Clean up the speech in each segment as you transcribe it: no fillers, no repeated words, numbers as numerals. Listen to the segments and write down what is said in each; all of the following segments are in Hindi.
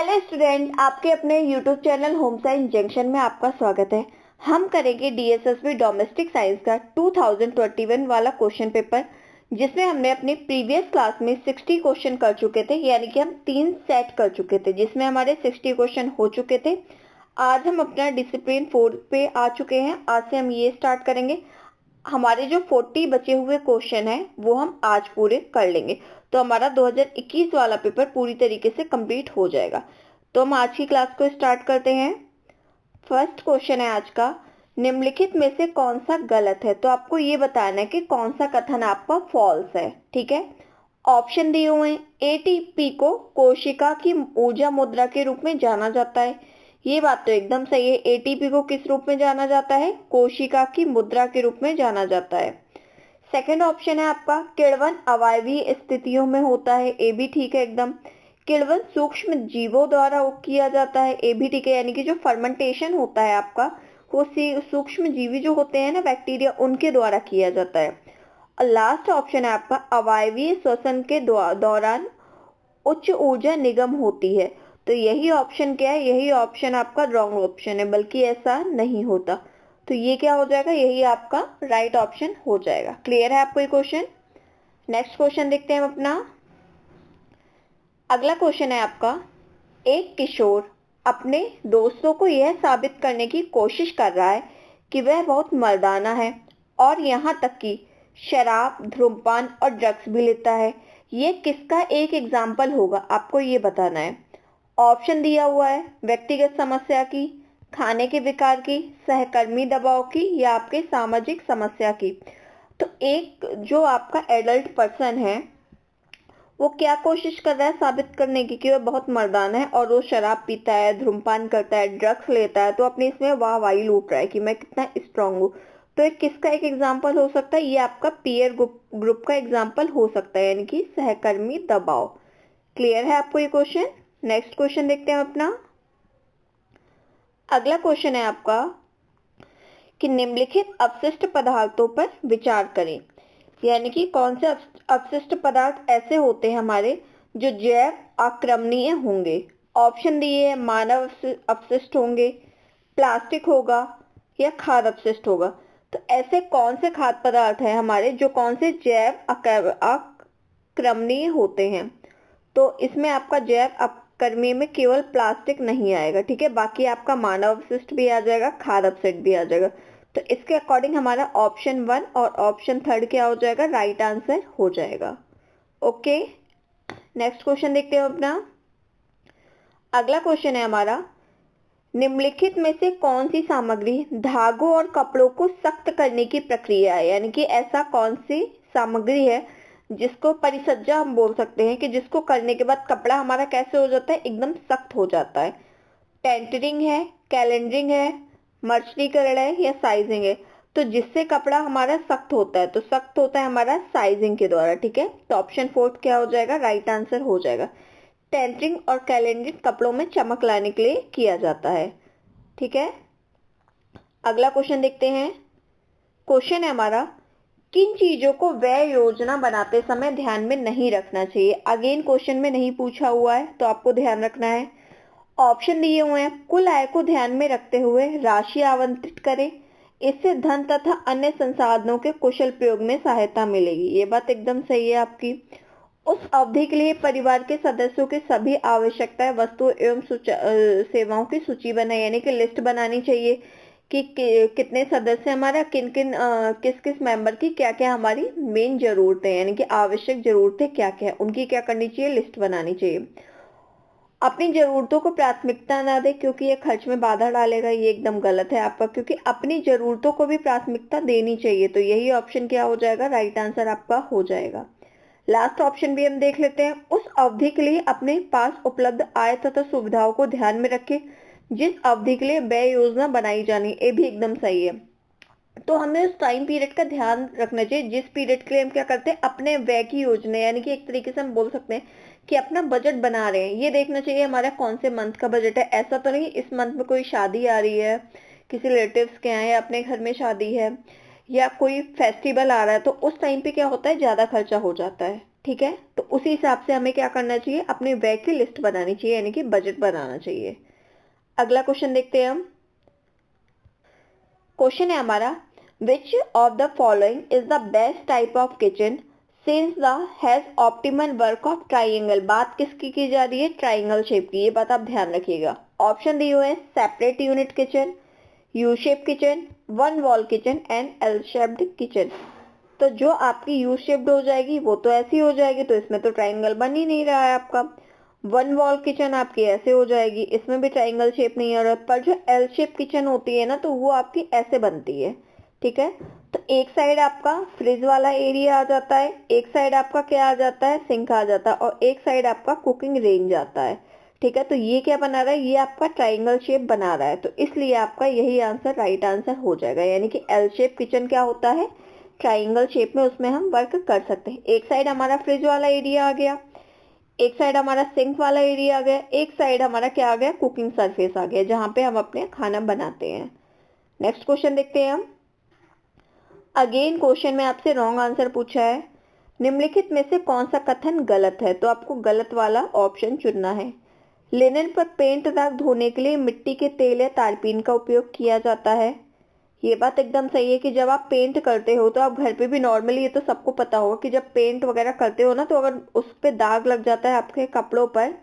हेलो स्टूडेंट, आपके अपने YouTube channel home science junction में आपका स्वागत है। हम करेंगे डीएसएसबी डोमेस्टिक साइंस का 2021 वाला क्वेश्चन पेपर, जिसमें हमने अपनी प्रीवियस क्लास में 60 क्वेश्चन कर चुके थे, यानी कि हम 3 सेट कर चुके थे जिसमें हमारे 60 क्वेश्चन हो चुके थे। आज हम अपना डिसिप्लिन 4 पे आ चुके हैं। आज से हम ये स्टार्ट करेंगे। हमारे जो 40 बचे हुए क्वेश्चन हैं वो हम आज पूरे कर लेंगे, तो हमारा 2021 वाला पेपर पूरी तरीके से कंप्लीट हो जाएगा। तो हम आज की क्लास को स्टार्ट करते हैं। फर्स्ट क्वेश्चन है आज का, निम्नलिखित में से कौन सा गलत है। तो आपको ये बताना है कि कौन सा कथन आपका फॉल्स है। ठीक है, ऑप्शन दिए हुए हैं। एटीपी को कोशिका की ऊर्जा मुद्रा के रूप में जाना जाता है। ये बात तो एकदम सही है। एटीपी को किस रूप में जाना जाता है? कोशिका की मुद्रा के रूप में जाना जाता है। सेकंड ऑप्शन है आपका, किण्वन अवायवीय स्थितियों में होता है। ए भी ठीक है एकदम। किण्वन सूक्ष्म जीवों द्वारा किया जाता है। ए भी ठीक है, यानी कि जो फर्मेंटेशन होता है आपका वो सूक्ष्म जीवी जो होते हैं ना, बैक्टीरिया, उनके द्वारा किया जाता है। और लास्ट ऑप्शन है आपका, अवायवीय श्वसन के दौरान उच्च ऊर्जा निगम होती है। तो यही ऑप्शन क्या है? यही ऑप्शन आपका रॉन्ग ऑप्शन है, बल्कि ऐसा नहीं होता। तो ये क्या हो जाएगा? यही आपका राइट ऑप्शन हो जाएगा। क्लियर है आपको ये क्वेश्चन? नेक्स्ट क्वेश्चन देखते हैं हम अपना। अगला क्वेश्चन है आपका, एक किशोर अपने दोस्तों को यह साबित करने की कोशिश कर रहा है कि वह बहुत मर्दाना है और यहाँ तक कि शराब, धूम्रपान और ड्रग्स भी लेता है। ये किसका एक एग्जाम्पल होगा? आपको ये बताना है। ऑप्शन दिया हुआ है, व्यक्तिगत समस्या की, खाने के विकार की, सहकर्मी दबाव की, या आपके सामाजिक समस्या की। तो एक जो आपका एडल्ट पर्सन है वो क्या कोशिश कर रहा है साबित करने की? कि वह बहुत मर्दाना है और वो शराब पीता है, धूम्रपान करता है, ड्रग्स लेता है, तो अपने इसमें वाहवाही लूट रहा है कि मैं कितना स्ट्रांग हूँ। तो एक किसका एक एग्जाम्पल हो सकता है? ये आपका पीयर ग्रुप का एग्जाम्पल हो सकता है, यानी कि सहकर्मी दबाव। क्लियर है आपको ये क्वेश्चन? नेक्स्ट क्वेश्चन देखते हैं अपना। अगला क्वेश्चन है आपका कि निम्नलिखित अपशिष्ट पदार्थों पर विचार करें। यानी कि कौन से अपशिष्ट पदार्थ ऐसे होते हैं हमारे जो जैव आक्रमणीय होंगे। ऑप्शन दिए हैं, मानव अपशिष्ट होंगे, प्लास्टिक होगा, या खाद्य अपशिष्ट होगा। तो ऐसे कौन से खाद्य पदार्थ हैं हमारे जो कौन से जैव आक्रमणीय होते हैं? तो इसमें आपका जैव आक्रमणीय में केवल प्लास्टिक नहीं आएगा, ठीक है, बाकी आपका मानव अपशिष्ट भी आ जाएगा, खाद्य अपशिष्ट भी आ जाएगा। तो इसके अकॉर्डिंग हमारा ऑप्शन 1 और ऑप्शन 3 क्या हो जाएगा? राइट आंसर हो जाएगा। ओके, नेक्स्ट क्वेश्चन देखते हैं अपना। अगला क्वेश्चन है हमारा, निम्नलिखित में से कौन सी सामग्री धागों और कपड़ों को सख्त करने की प्रक्रिया है? यानी कि ऐसा कौन सी सामग्री है जिसको परिसज्जा हम बोल सकते हैं, कि जिसको करने के बाद कपड़ा हमारा कैसे हो जाता है? एकदम सख्त हो जाता है। टेंटरिंग है, कैलेंडरिंग है, मर्सरीकरण है, या साइजिंग है। तो जिससे कपड़ा हमारा सख्त होता है, तो सख्त होता है हमारा साइजिंग के द्वारा, ठीक है। तो ऑप्शन 4 क्या हो जाएगा? राइट आंसर हो जाएगा। टेंटरिंग और कैलेंडरिंग कपड़ों में चमक लाने के लिए किया जाता है, ठीक है। अगला क्वेश्चन देखते हैं। क्वेश्चन है हमारा, किन चीजों को व्यय योजना बनाते समय ध्यान में नहीं रखना चाहिए? अगेन क्वेश्चन में नहीं पूछा हुआ है, तो आपको ध्यान रखना है। ऑप्शन दिए हुए हैं, कुल आय को ध्यान में रखते हुए राशि आवंटित करें, इससे धन तथा अन्य संसाधनों के कुशल प्रयोग में सहायता मिलेगी। ये बात एकदम सही है आपकी। उस अवधि के लिए परिवार के सदस्यों की सभी आवश्यकताएं, वस्तुओं एवं सेवाओं की सूची बनाए, यानी कि लिस्ट बनानी चाहिए कि कितने सदस्य हमारा, किन किन किस किस मेंबर की क्या क्या हमारी मेन जरूरतें, यानी कि आवश्यक जरूरतें क्या क्या है, उनकी क्या करनी चाहिए? लिस्ट बनानी चाहिए। अपनी जरूरतों को प्राथमिकता ना दे क्योंकि ये खर्च में बाधा डालेगा। ये एकदम गलत है आपका, क्योंकि अपनी जरूरतों को भी प्राथमिकता देनी चाहिए। तो यही ऑप्शन क्या हो जाएगा? राइट आंसर आपका हो जाएगा। लास्ट ऑप्शन भी हम देख लेते हैं, उस अवधि के लिए अपने पास उपलब्ध आय तथा सुविधाओं को ध्यान में रखें जिस अवधि के लिए व्यय योजना बनाई जानी। ये भी एकदम सही है। तो हमें उस टाइम पीरियड का ध्यान रखना चाहिए जिस पीरियड के लिए हम क्या करते हैं, अपने व्यय की योजना, यानी कि एक तरीके से हम बोल सकते हैं कि अपना बजट बना रहे हैं। ये देखना चाहिए हमारा कौन से मंथ का बजट है। ऐसा तो नहीं इस मंथ में कोई शादी आ रही है, किसी रिलेटिव्स के यहाँ, या अपने घर में शादी है, या कोई फेस्टिवल आ रहा है, तो उस टाइम पे क्या होता है, ज्यादा खर्चा हो जाता है। ठीक है, तो उसी हिसाब से हमें क्या करना चाहिए, अपने व्यय की लिस्ट बनानी चाहिए, यानी कि बजट बनाना चाहिए। अगला क्वेश्चन देखते हैं हम। क्वेश्चन है हमारा, विच of the following is the best type of kitchen since the has optimal work of triangle. बात किसकी की जा रही है, ट्राइंगल शेप की, ये बात आप ध्यान रखिएगा। ऑप्शन दिए हुए हैं separate unit kitchen, U shape kitchen, one wall kitchen and L shaped kitchen. तो जो आपकी यू शेप्ड हो जाएगी वो तो ऐसी हो जाएगी, तो इसमें तो ट्राइंगल बन ही नहीं रहा है आपका। वन वॉल किचन आपकी ऐसे हो जाएगी, इसमें भी ट्राइंगल शेप नहीं आ रहा, पर जो एल शेप किचन होती है ना, तो वो आपकी ऐसे बनती है। ठीक है, तो एक साइड आपका फ्रिज वाला एरिया आ जाता है, एक साइड आपका क्या आ जाता है, सिंक आ जाता है, और एक साइड आपका कुकिंग रेंज आता है। ठीक है, तो ये क्या बना रहा है, ये आपका ट्राइंगल शेप बना रहा है, तो इसलिए आपका यही आंसर राइट आंसर हो जाएगा। यानी कि एल शेप किचन क्या होता है, ट्राइंगल शेप में उसमें हम वर्क कर सकते हैं। एक साइड हमारा फ्रिज वाला एरिया आ गया, एक साइड हमारा सिंक वाला एरिया आ गया, एक साइड हमारा क्या आ गया, कुकिंग सरफेस आ गया, जहां पे हम अपने खाना बनाते हैं। नेक्स्ट क्वेश्चन देखते हैं हम। अगेन क्वेश्चन में आपसे रॉन्ग आंसर पूछा है, निम्नलिखित में से कौन सा कथन गलत है, तो आपको गलत वाला ऑप्शन चुनना है। लिनन पर पेंट दाग धोने के लिए मिट्टी के तेल या तारपीन का उपयोग किया जाता है। ये बात एकदम सही है कि जब आप पेंट करते हो तो आप घर पे भी नॉर्मली, ये तो सबको पता होगा कि जब पेंट वगैरह करते हो ना, तो अगर उस पे दाग लग जाता है आपके कपड़ों पर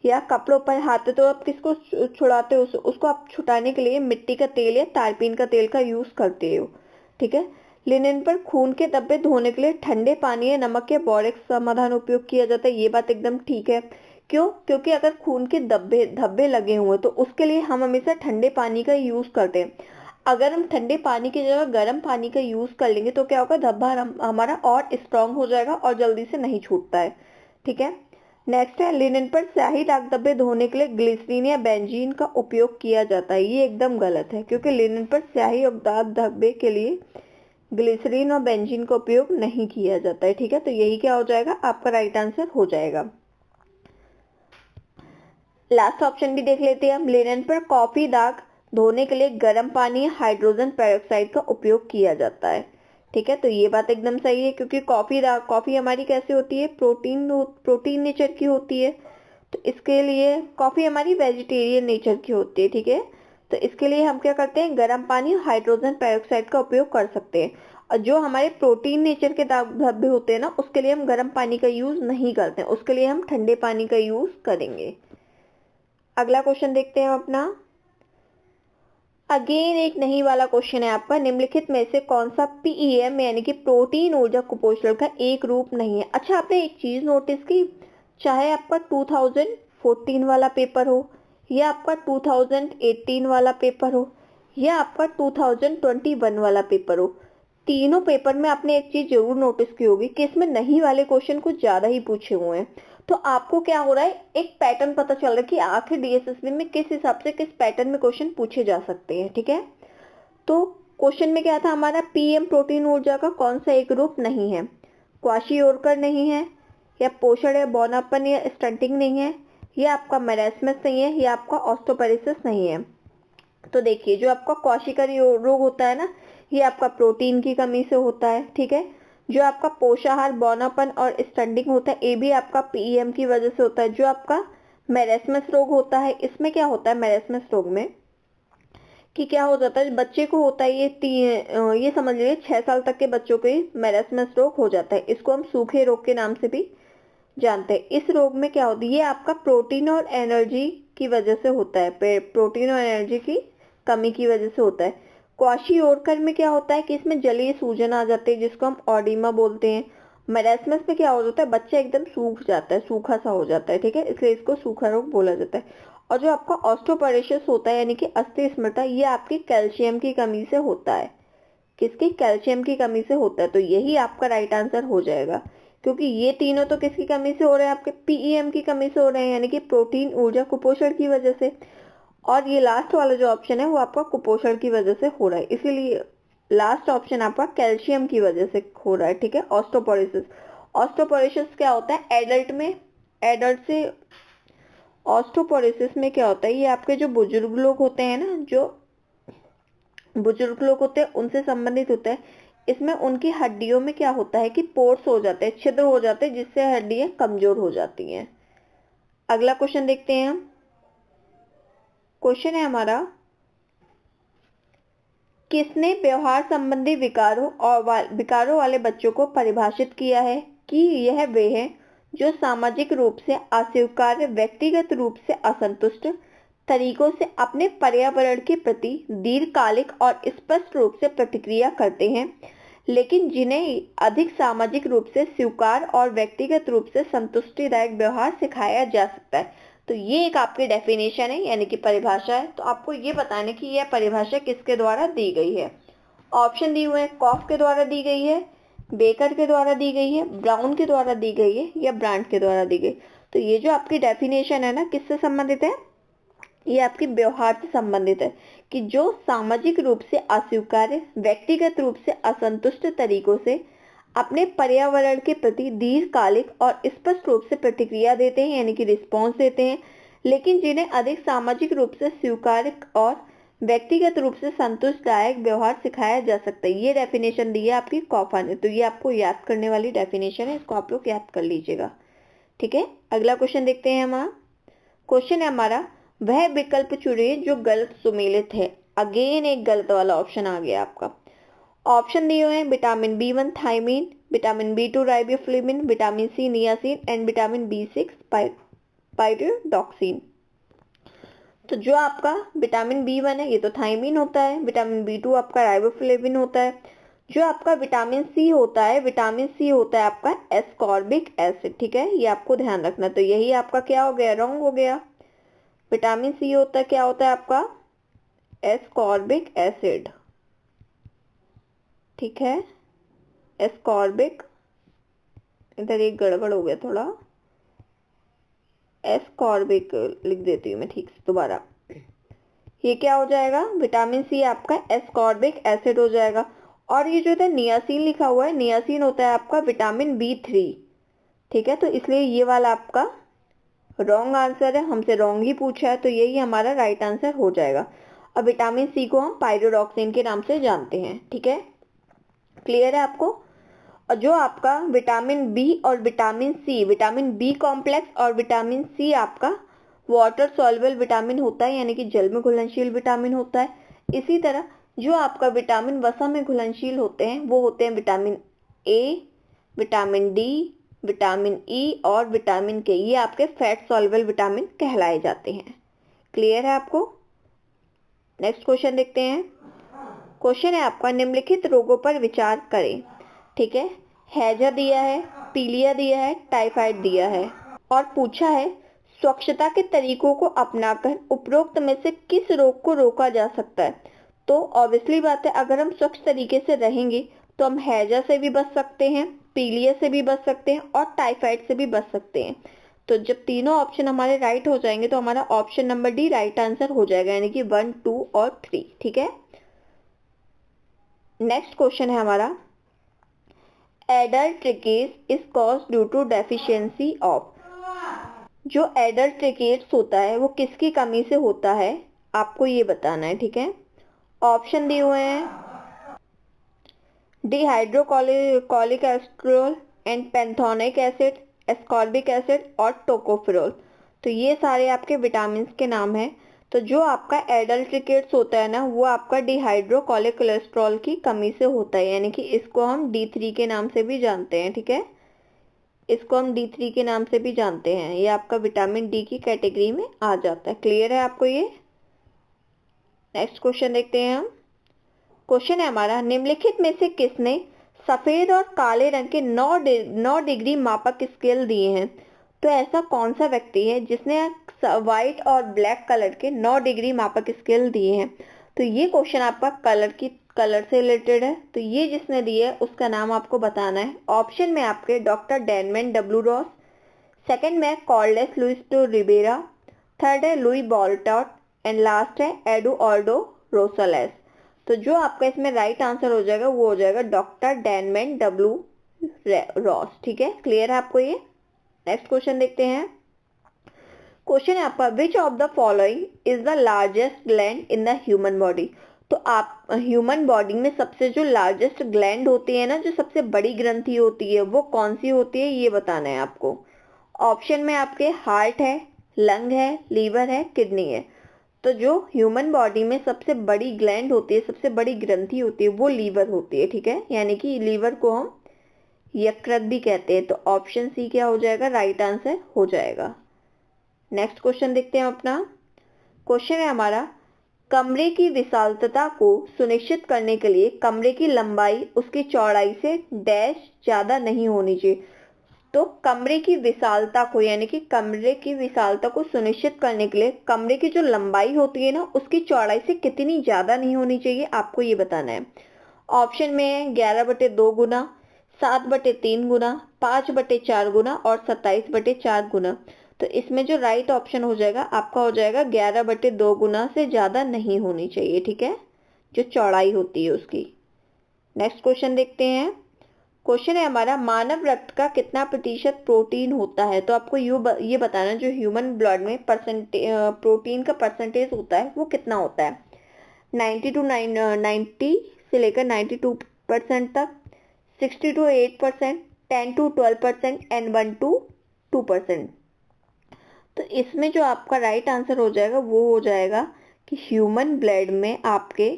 या कपड़ों पर हाथ पे, तो आप किसको छुड़ाते हो, उसको आप छुटाने के लिए मिट्टी का तेल या तारपीन का तेल का यूज करते हो। ठीक है, लिनन पर खून के धब्बे धोने के लिए ठंडे पानी या नमक या बोरेक्स समाधान उपयोग किया जाता है। ये बात एकदम ठीक है। क्यों, क्योंकि अगर खून के धब्बे धब्बे लगे हुए तो उसके लिए हम हमेशा ठंडे पानी का यूज करते हैं। अगर हम ठंडे पानी की जगह गर्म पानी का यूज कर लेंगे तो क्या होगा, धब्बा हमारा और स्ट्रांग हो जाएगा और जल्दी से नहीं छूटता है। ठीक है, नेक्स्ट है, लिनन पर स्याही दाग धब्बे धोने के लिए ग्लिसरीन या बेंजीन का उपयोग किया जाता है। ये एकदम गलत है, क्योंकि लिनन पर स्याही और दाग धब्बे के लिए ग्लिसरीन और बेंजीन का उपयोग नहीं किया जाता है। ठीक है, तो यही क्या हो जाएगा, आपका राइट आंसर हो जाएगा। लास्ट ऑप्शन भी देख लेते हैं हम। लिनन पर कॉफी दाग धोने के लिए गर्म पानी या हाइड्रोजन पेरोक्साइड का उपयोग किया जाता है। ठीक है, तो ये बात एकदम सही है, क्योंकि कॉफी हमारी कैसे होती है, प्रोटीन नेचर की होती है, तो इसके लिए कॉफी हमारी वेजिटेरियन नेचर की होती है। ठीक है, तो इसके लिए हम क्या करते हैं, गर्म पानी और हाइड्रोजन पेरोक्साइड का उपयोग कर सकते हैं। और जो हमारे प्रोटीन नेचर के दाग धब्बे होते हैं ना, उसके लिए हम गर्म पानी का यूज नहीं करते हैं, उसके लिए हम ठंडे पानी का यूज करेंगे। अगला क्वेश्चन देखते हैं हम अपना। अगेन एक नहीं वाला क्वेश्चन है आपका, निम्नलिखित में से कौन सा पीईएम यानी कि प्रोटीन ऊर्जा कुपोषण का एक रूप नहीं है। अच्छा, आपने एक चीज नोटिस की, चाहे आपका 2014 वाला पेपर हो या आपका 2018 वाला पेपर हो या आपका 2021 वाला पेपर हो, तीनों पेपर में आपने एक चीज जरूर नोटिस की होगी कि इसमें नहीं वाले क्वेश्चन कुछ ज्यादा ही पूछे हुए हैं। तो आपको क्या हो रहा है, एक पैटर्न पता चल रहा है कि आखिर डीएसएसबी में किस हिसाब से किस पैटर्न में क्वेश्चन पूछे जा सकते हैं। ठीक है, तो क्वेश्चन में क्या था हमारा, पीएम प्रोटीन ऊर्जा का कौन सा एक रूप नहीं है, क्वाशियोरकर नहीं है, या पोषण या बौनापन या स्टंटिंग नहीं है, या आपका मेरास्मस नहीं है, या आपका ऑस्टोपेरिसिस नहीं है। तो देखिए, जो आपका क्वाशिकारी रोग होता है ना, ये आपका प्रोटीन की कमी से होता है। ठीक है, जो आपका पोषाहार बौनापन और स्टंटिंग होता है, ये भी आपका पीएम की वजह से होता है। जो आपका मेरास्मस रोग होता है, इसमें क्या होता है, मेरास्मस रोग में कि क्या हो जाता है, बच्चे को होता है, ये समझ लीजिए 6 साल तक के बच्चों को मेरास्मस रोग हो जाता है। इसको हम सूखे रोग के नाम से भी जानते हैं। इस रोग में क्या होती है, ये आपका प्रोटीन और एनर्जी की वजह से होता है, प्रोटीन और एनर्जी की कमी की वजह से होता है। क्वाशियोरकर में क्या होता है कि इसमें जलीय सूजन आ जाते हैं, जिसको हम ऑडिमा बोलते हैं। मेरास्मस में क्या हो जाता है, बच्चा एकदम सूख जाता है, सूखा सा हो जाता है। ठीक है, इसलिए इसको सूखा रोग बोला जाता है। और जो आपका ऑस्टोपरेशिस होता है यानी कि अस्थि स्मृता, ये आपकी कैल्शियम की कमी से होता है। किसकी, कैल्शियम की कमी से होता है। तो यही आपका राइट आंसर हो जाएगा, क्योंकि ये तीनों तो किसकी कमी से हो रहे हैं, आपके पीईएम की कमी से हो रहे हैं, यानी कि प्रोटीन ऊर्जा कुपोषण की वजह से। और ये लास्ट वाला जो ऑप्शन है वो आपका कुपोषण की वजह से हो रहा है, इसीलिए लास्ट ऑप्शन आपका कैल्शियम की वजह से हो रहा है। ठीक है, ऑस्टोपोरोसिस। ऑस्टोपोरोसिस क्या होता है, एडल्ट में, एडल्ट से ऑस्टोपोरोसिस में क्या होता है, ये आपके जो बुजुर्ग लोग होते हैं ना, जो बुजुर्ग लोग होते हैं उनसे संबंधित होता है। इसमें उनकी हड्डियों में क्या होता है कि पोर्स हो जाते हैं, छिद्र हो जाते हैं, जिससे हड्डियां कमजोर हो जाती हैं। अगला क्वेश्चन देखते हैं हम। क्वेश्चन है हमारा, किसने व्यवहार संबंधी विकारों वाले बच्चों को परिभाषित किया है कि यह वे हैं जो सामाजिक रूप से अस्वीकार्य, व्यक्तिगत रूप से असंतुष्ट तरीकों से अपने पर्यावरण के प्रति दीर्घकालिक और स्पष्ट रूप से प्रतिक्रिया करते हैं, लेकिन जिन्हें अधिक सामाजिक रूप से स्वीकार और व्यक्तिगत रूप से संतुष्टिदायक व्यवहार सिखाया जा सकता है। तो ये एक आपकी डेफिनेशन है, यानी कि परिभाषा है। तो आपको ये बताना कि यह परिभाषा किसके द्वारा दी गई है। ऑप्शन दिए हुए हैं, कॉफ के द्वारा दी गई है, बेकर के द्वारा दी गई है, ब्राउन के द्वारा दी गई है, या ब्रांड के द्वारा दी गई। तो ये जो आपकी डेफिनेशन है ना, किससे संबंधित है, ये आपकी व्यवहार से संबंधित है कि जो सामाजिक रूप से अस्वीकार्य, व्यक्तिगत रूप से असंतुष्ट तरीकों से अपने पर्यावरण के प्रति दीर्घकालिक और स्पष्ट रूप से प्रतिक्रिया देते हैं, यानी कि रिस्पॉन्स देते हैं, लेकिन जिन्हें अधिक सामाजिक रूप से स्वीकार्य और व्यक्तिगत रूप से संतुष्टदायक व्यवहार सिखाया जा सकता है। ये डेफिनेशन दी है आपकी कॉफा ने। तो ये आपको याद करने वाली डेफिनेशन है, इसको आप लोग याद कर लीजिएगा। ठीक है, अगला क्वेश्चन देखते हैं हमारा। क्वेश्चन है हमारा, वह विकल्प चुनिए जो गलत सुमेलित है। अगेन एक गलत वाला ऑप्शन आ गया आपका। ऑप्शन दिए हुए हैं vitamin B1 thiamine, vitamin B2 riboflavin, vitamin C niacin and vitamin B6 pyridoxine. तो जो आपका विटामिन B1 है ये तो थायमीन होता है, विटामिन B2 आपका राइबोफ्लेविन होता है, जो आपका विटामिन C होता है, विटामिन C होता है आपका एस्कॉर्बिक एसिड। ठीक है, ये आपको ध्यान रखना। तो यही आपका क्या हो गया, रॉन्ग हो गया। विटामिन C होता है, क्या होता है आपका, एस्कॉर्बिक एसिड। ठीक है, एस्कॉर्बिक, इधर एक गड़बड़ हो गया थोड़ा, एस्कॉर्बिक लिख देती हूँ मैं ठीक से दोबारा। ये क्या हो जाएगा, विटामिन C आपका एस्कॉर्बिक एसिड हो जाएगा। और ये जो है नियासिन लिखा हुआ है, नियासिन होता है आपका विटामिन B3। ठीक है, तो इसलिए ये वाला आपका रॉन्ग आंसर है, हमसे रॉन्ग ही पूछा है, तो यही हमारा राइट आंसर हो जाएगा। अब विटामिन C को हम पाइरिडॉक्सिन के नाम से जानते हैं। ठीक है, क्लियर है आपको। और जो आपका विटामिन B और vitamin C, vitamin B complex और विटामिन C आपका वाटर सॉल्युबल विटामिन होता है, यानी कि जल में घुलनशील विटामिन होता है। इसी तरह जो आपका विटामिन वसा में घुलनशील होते हैं वो होते हैं vitamin A, vitamin D, vitamin E और विटामिन K। ये आपके फैट सॉल्युबल विटामिन कहलाए जाते हैं। क्लियर है आपको। नेक्स्ट क्वेश्चन देखते हैं। क्वेश्चन है आपका, निम्नलिखित रोगों पर विचार करें। ठीक है, हैजा दिया है, पीलिया दिया है, टाइफाइड दिया है और पूछा है स्वच्छता के तरीकों को अपनाकर उपरोक्त में से किस रोग को रोका जा सकता है। तो ऑब्वियसली बात है, अगर हम स्वच्छ तरीके से रहेंगे तो हम हैजा से भी बच सकते हैं, पीलिया से भी बच सकते हैं और टाइफाइड से भी बच सकते हैं। तो जब तीनों ऑप्शन हमारे राइट हो जाएंगे तो हमारा option number D right answer हो जाएगा, यानी कि 1, 2 और 3। ठीक है, नेक्स्ट क्वेश्चन है हमारा, adult rickets is cause due to deficiency of. जो एडल्ट्रिकेट्स होता है वो किसकी कमी से होता है, आपको ये बताना है। ठीक है, ऑप्शन दिए हुए हैं डिहाइड्रोकोलिक Astral and पैंथोनिक acid, ascorbic acid और टोकोफेरोल। तो ये सारे आपके विटामिन के नाम हैं। तो जो आपका एडल्ट्रिकेट्स होता है ना, वो आपका डिहाइड्रोकोलिक कोलेस्ट्रॉल की कमी से होता है, यानी कि इसको हम D3 के नाम से भी जानते हैं। ठीक है, इसको हम D3 के नाम से भी जानते हैं। ये आपका विटामिन D की कैटेगरी में आ जाता है। क्लियर है आपको ये। नेक्स्ट क्वेश्चन देखते हैं हम। क्वेश्चन है हमारा, निम्नलिखित में से किसने सफेद और काले रंग के 9 डिग्री मापक स्केल दिए हैं। तो ऐसा कौन सा व्यक्ति है जिसने व्हाइट और ब्लैक कलर के 9 डिग्री मापक स्केल दिए हैं। तो ये क्वेश्चन आपका कलर से रिलेटेड है। तो ये जिसने दिया है उसका नाम आपको बताना है। ऑप्शन में आपके डॉक्टर डेनमन W रॉस, सेकंड में कॉर्लेस लुइस डो रिबेरा, थर्ड है लुई बॉल्टॉट एंड लास्ट है एडुआर्डो रोसलेस। तो जो आपका इसमें राइट आंसर हो जाएगा वो हो जाएगा डॉक्टर डेनमन W रॉस। ठीक है, क्लियर है आपको ये। नेक्स्ट क्वेश्चन देखते हैं। क्वेश्चन है आपका, विच of the following is the largest gland in the human body. तो आप ह्यूमन बॉडी में सबसे जो लार्जेस्ट ग्लैंड होती है ना, जो सबसे बड़ी ग्रंथि होती है, वो कौन सी होती है, ये बताना है आपको। ऑप्शन में आपके हार्ट है, लंग है, लीवर है, किडनी है। तो जो ह्यूमन बॉडी में सबसे बड़ी ग्लैंड होती है, सबसे बड़ी ग्रंथि होती है, वो लीवर होती है, ठीक है। यानी कि लीवर को हम यकृत भी कहते हैं। तो ऑप्शन सी क्या हो जाएगा, राइट आंसर हो जाएगा। नेक्स्ट क्वेश्चन देखते हैं अपना। क्वेश्चन है हमारा, कमरे की विशालता को सुनिश्चित करने के लिए कमरे की लंबाई उसकी चौड़ाई से डैश ज्यादा नहीं होनी चाहिए। तो कमरे की विशालता को, यानी कि कमरे की विशालता को सुनिश्चित करने के लिए कमरे की जो लंबाई होती है ना, उसकी चौड़ाई से कितनी ज्यादा नहीं होनी चाहिए, आपको ये बताना है। ऑप्शन में है 11/2 गुना, 7/3 गुना, 5/4 गुना और 27/4 गुना। तो इसमें जो राइट ऑप्शन हो जाएगा आपका हो जाएगा 11/2 गुना से ज्यादा नहीं होनी चाहिए, ठीक है, जो चौड़ाई होती है उसकी। नेक्स्ट क्वेश्चन देखते हैं। क्वेश्चन है हमारा, मानव रक्त का कितना प्रतिशत प्रोटीन होता है। तो आपको ये बताना जो ह्यूमन ब्लड में प्रोटीन का परसेंटेज होता है वो कितना होता है। 90 से लेकर 92% तक, 60 to 8%, 10 to 12% एंड 1 to 2%। तो इसमें जो आपका राइट आंसर हो जाएगा वो हो जाएगा कि ह्यूमन ब्लड में आपके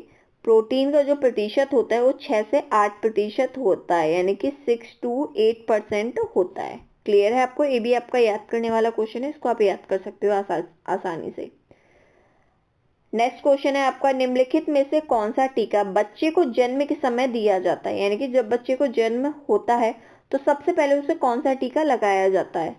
प्रोटीन का जो प्रतिशत होता है वो 6 से 8% होता है, यानी कि 6 to 8% होता है। क्लियर है आपको? ये भी आपका याद करने वाला क्वेश्चन है, इसको आप याद कर सकते हो आसानी से। नेक्स्ट क्वेश्चन है आपका, निम्नलिखित में से कौन सा टीका बच्चे को जन्म के समय दिया जाता है। यानी कि जब बच्चे को जन्म होता है तो सबसे पहले उसे कौन सा टीका लगाया जाता है।